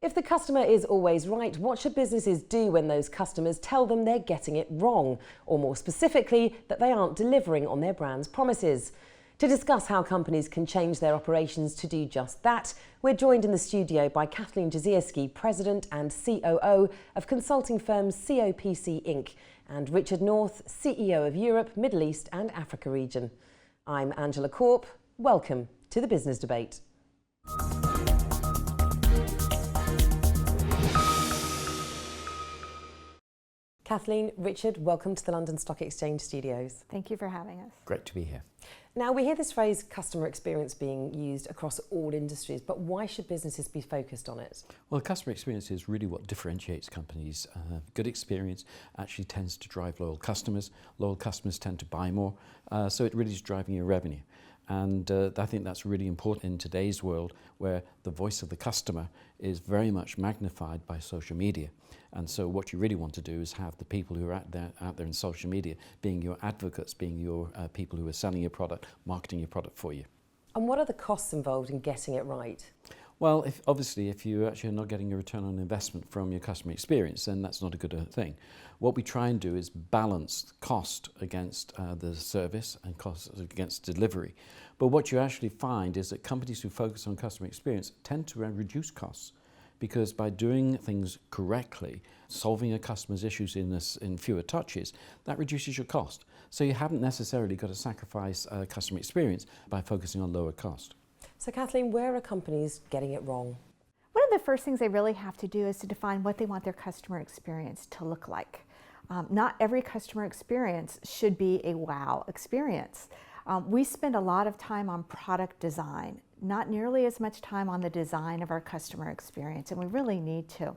If the customer is always right, what should businesses do when those customers tell them they're getting it wrong? Or more specifically, that they aren't delivering on their brand's promises? To discuss how companies can change their operations to do just that, we're joined in the studio by Kathleen Jezierski, President and COO of consulting firm COPC Inc, and Richard North, CEO of Europe, Middle East and Africa region. I'm Angela Corp. Welcome to the Business Debate. Kathleen, Richard, welcome to the London Stock Exchange studios. Thank you for having us. Great to be here. Now, we hear this phrase customer experience being used across all industries, but why should businesses be focused on it? Well, customer experience is really what differentiates companies. Good experience actually tends to drive loyal customers. Loyal customers tend to buy more, so it really is driving your revenue. And I think that's really important in today's world where the voice of the customer is very much magnified by social media. And so what you really want to do is have the people who are out there in social media being your advocates, being your people who are selling your product, marketing your product for you. And what are the costs involved in getting it right? Well, if you actually are not getting a return on investment from your customer experience, then that's not a good thing. What we try and do is balance cost against the service and cost against delivery. But what you actually find is that companies who focus on customer experience tend to reduce costs, because by doing things correctly, solving a customer's issues in fewer touches, that reduces your cost. So you haven't necessarily got to sacrifice customer experience by focusing on lower cost. So Kathleen, where are companies getting it wrong? One of the first things they really have to do is to define what they want their customer experience to look like. Not every customer experience should be a wow experience. We spend a lot of time on product design, not nearly as much time on the design of our customer experience, and we really need to.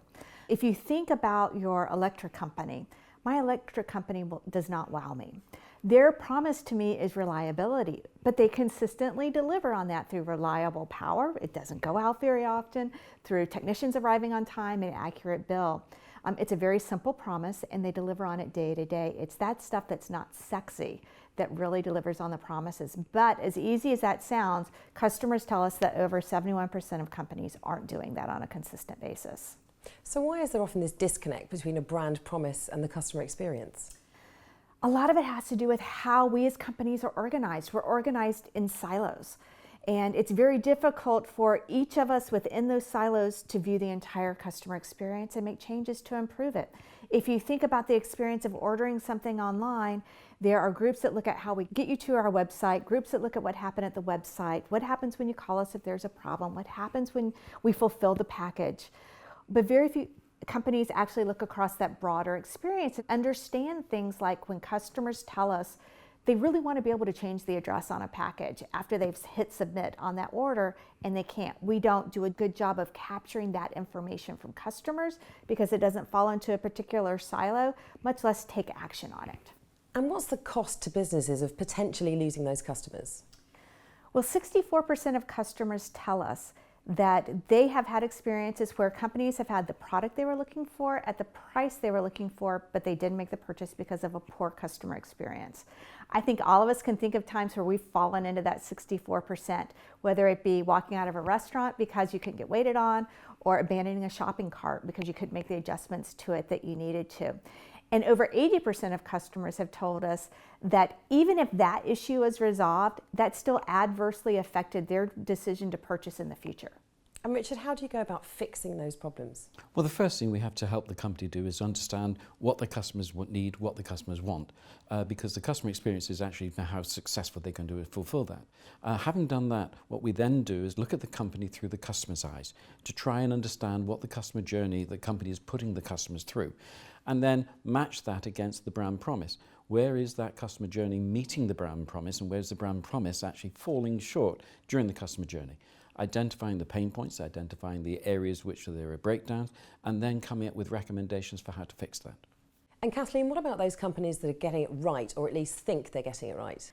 If you think about your electric company, my electric company does not wow me. Their promise to me is reliability, but they consistently deliver on that through reliable power. It doesn't go out very often, through technicians arriving on time and accurate bill. It's a very simple promise, and they deliver on it day to day. It's that stuff that's not sexy that really delivers on the promises. But as easy as that sounds, customers tell us that over 71% of companies aren't doing that on a consistent basis. So why is there often this disconnect between a brand promise and the customer experience? A lot of it has to do with how we as companies are organized. We're organized in silos. And it's very difficult for each of us within those silos to view the entire customer experience and make changes to improve it. If you think about the experience of ordering something online, there are groups that look at how we get you to our website, groups that look at what happened at the website, what happens when you call us if there's a problem, what happens when we fulfill the package. But very few companies actually look across that broader experience and understand things like when customers tell us they really want to be able to change the address on a package after they've hit submit on that order, and they can't. We don't do a good job of capturing that information from customers because it doesn't fall into a particular silo, much less take action on it. And what's the cost to businesses of potentially losing those customers? Well, 64% of customers tell us that they have had experiences where companies have had the product they were looking for at the price they were looking for, but they didn't make the purchase because of a poor customer experience. I think all of us can think of times where we've fallen into that 64%, whether it be walking out of a restaurant because you couldn't get waited on, or abandoning a shopping cart because you couldn't make the adjustments to it that you needed to. And over 80% of customers have told us that even if that issue is resolved, that still adversely affected their decision to purchase in the future. And Richard, how do you go about fixing those problems? Well, the first thing we have to help the company do is understand what the customers need, what the customers want, because the customer experience is actually how successful they can do to fulfill that. Having done that, what we then do is look at the company through the customer's eyes to try and understand what the customer journey the company is putting the customers through, and then match that against the brand promise. Where is that customer journey meeting the brand promise, and where's the brand promise actually falling short during the customer journey? Identifying the pain points, identifying the areas which there are breakdowns, and then coming up with recommendations for how to fix that. And Kathleen, what about those companies that are getting it right, or at least think they're getting it right?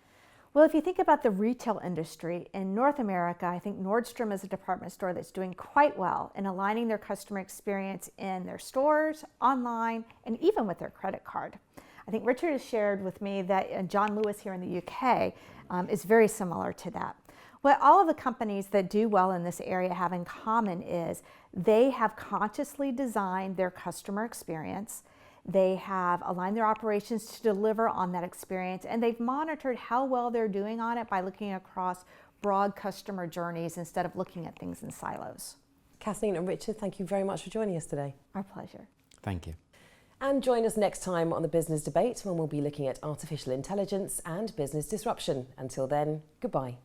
Well, if you think about the retail industry in North America, I think Nordstrom is a department store that's doing quite well in aligning their customer experience in their stores, online, and even with their credit card. I think Richard has shared with me that John Lewis here in the UK is very similar to that. What all of the companies that do well in this area have in common is They have consciously designed their customer experience. They have aligned their operations to deliver on that experience, and they've monitored how well they're doing on it by looking across broad customer journeys instead of looking at things in silos. Kathleen and Richard, thank you very much for joining us today. Our pleasure. Thank you. And join us next time on the Business Debate when we'll be looking at artificial intelligence and business disruption. Until then, goodbye.